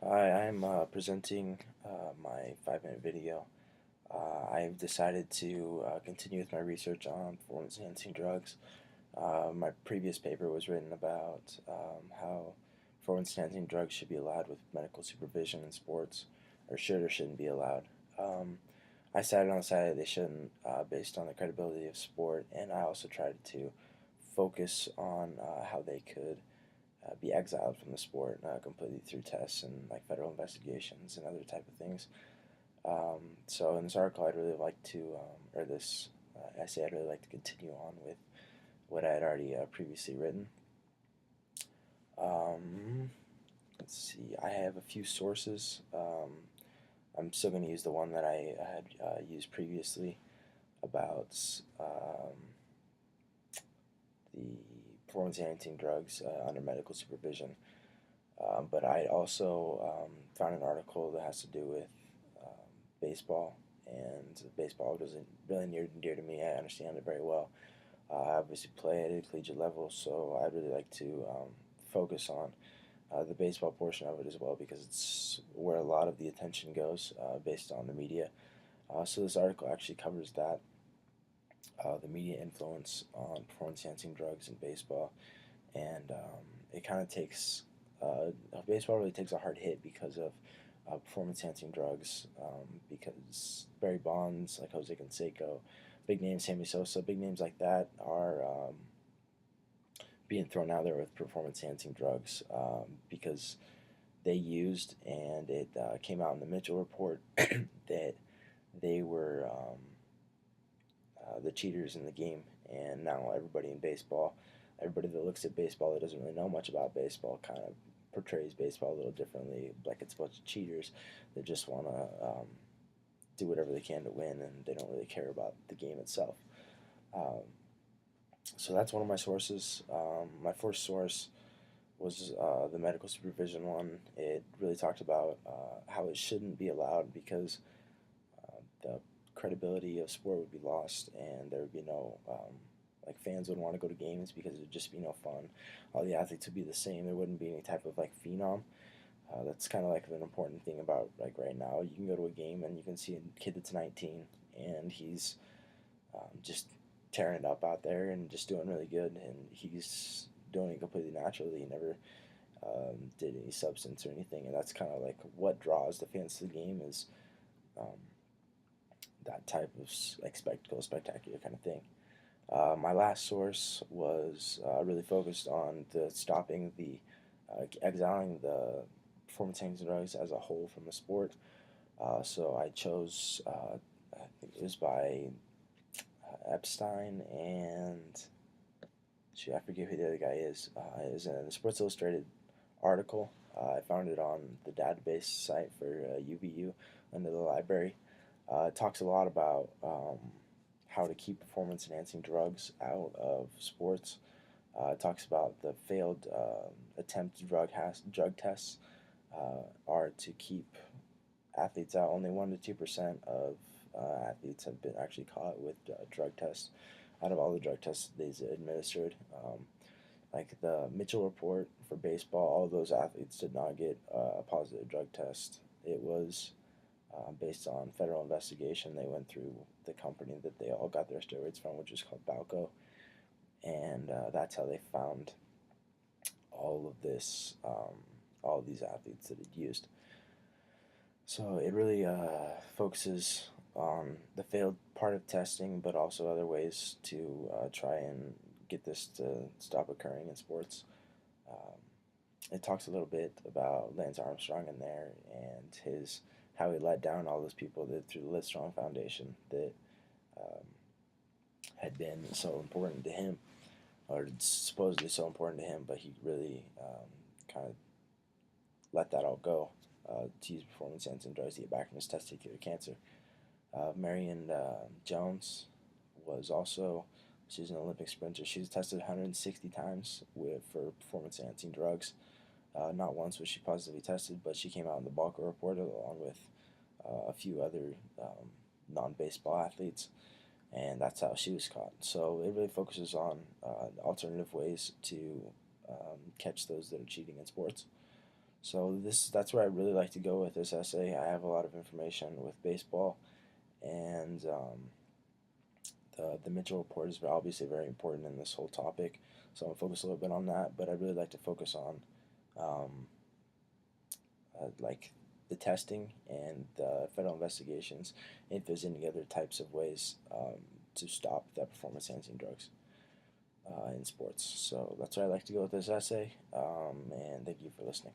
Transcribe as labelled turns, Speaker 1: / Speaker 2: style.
Speaker 1: Hi, I'm presenting my 5-minute video. I've decided to continue with my research on performance enhancing drugs. My previous paper was written about how performance enhancing drugs should be allowed with medical supervision in sports, or should or shouldn't be allowed. Um, I sided on the side that they shouldn't, based on the credibility of sport, and I also tried to focus on how they could be exiled from the sport completely through tests and like federal investigations and other type of things. So in this article, I'd really like to, or this essay, I'd really like to continue on with what I had already previously written. Um, let's see, I have a few sources. I'm still going to use the one that I had used previously about the performance enhancing drugs under medical supervision. But I also found an article that has to do with baseball, and baseball doesn't really near and dear to me. I understand it very well. I obviously play at a collegiate level, so I'd really like to focus on the baseball portion of it as well because it's where a lot of the attention goes based on the media. So this article actually covers that, the media influence on performance enhancing drugs in baseball, and it kind of takes baseball really takes a hard hit because of performance enhancing drugs. Because Barry Bonds, like Jose Canseco, big names, Sammy Sosa, big names like that are being thrown out there with performance enhancing drugs because they used, and it came out in the Mitchell report that they were the cheaters in the game, and now everybody in baseball, everybody that looks at baseball that doesn't really know much about baseball, kind of portrays baseball a little differently, like it's a bunch of cheaters that just want to do whatever they can to win, and they don't really care about the game itself. Um, so that's one of my sources. My first source was the medical supervision one. It really talked about how it shouldn't be allowed because the credibility of sport would be lost, and there would be no like fans wouldn't want to go to games because it would just be no fun. All the athletes would be the same. There wouldn't be any type of like phenom. That's kind of like an important thing about like right now. You can go to a game and you can see a kid that's 19 and he's just tearing it up out there and just doing really good, and he's doing it completely naturally. He never did any substance or anything, and that's kind of like what draws the fans to the game is um, that type of like spectacle, spectacular kind of thing. My last source was really focused on the stopping the exiling the performance enhancing drugs as a whole from the sport. So I chose, I think it was by Epstein and I forget who the other guy is. It was in the Sports Illustrated article. I found it on the database site for UVU under the library. It talks a lot about how to keep performance enhancing drugs out of sports. It talks about the failed attempt drug tests are to keep athletes out. Only 1 to 2% of athletes have been actually caught with drug tests out of all the drug tests they've administered. Like the Mitchell report for baseball, all those athletes did not get a positive drug test. It was based on federal investigation. They went through the company that they all got their steroids from, which is called Balco, and that's how they found all of this, all of these athletes that had used. So it really focuses on the failed part of testing, but also other ways to try and get this to stop occurring in sports. Um, it talks a little bit about Lance Armstrong in there and his how he let down all those people that through the Livestrong Foundation that um, had been so important to him, or supposedly so important to him, but he really kind of let that all go to use performance enhancing drugs to get back from his testicular cancer. Marion Jones was also, she's an Olympic sprinter. She was tested 160 times for performance enhancing drugs. Not once was she positively tested, but she came out in the Balco report along with a few other non-baseball athletes, and that's how she was caught. So it really focuses on alternative ways to catch those that are cheating in sports. So that's where I really like to go with this essay. I have a lot of information with baseball, and the Mitchell report is obviously very important in this whole topic. So I'm gonna focus a little bit on that, but I'd really like to focus on um, like the testing and the federal investigations, if there's any other types of ways to stop the performance-enhancing drugs in sports. So that's where I like to go with this essay, and thank you for listening.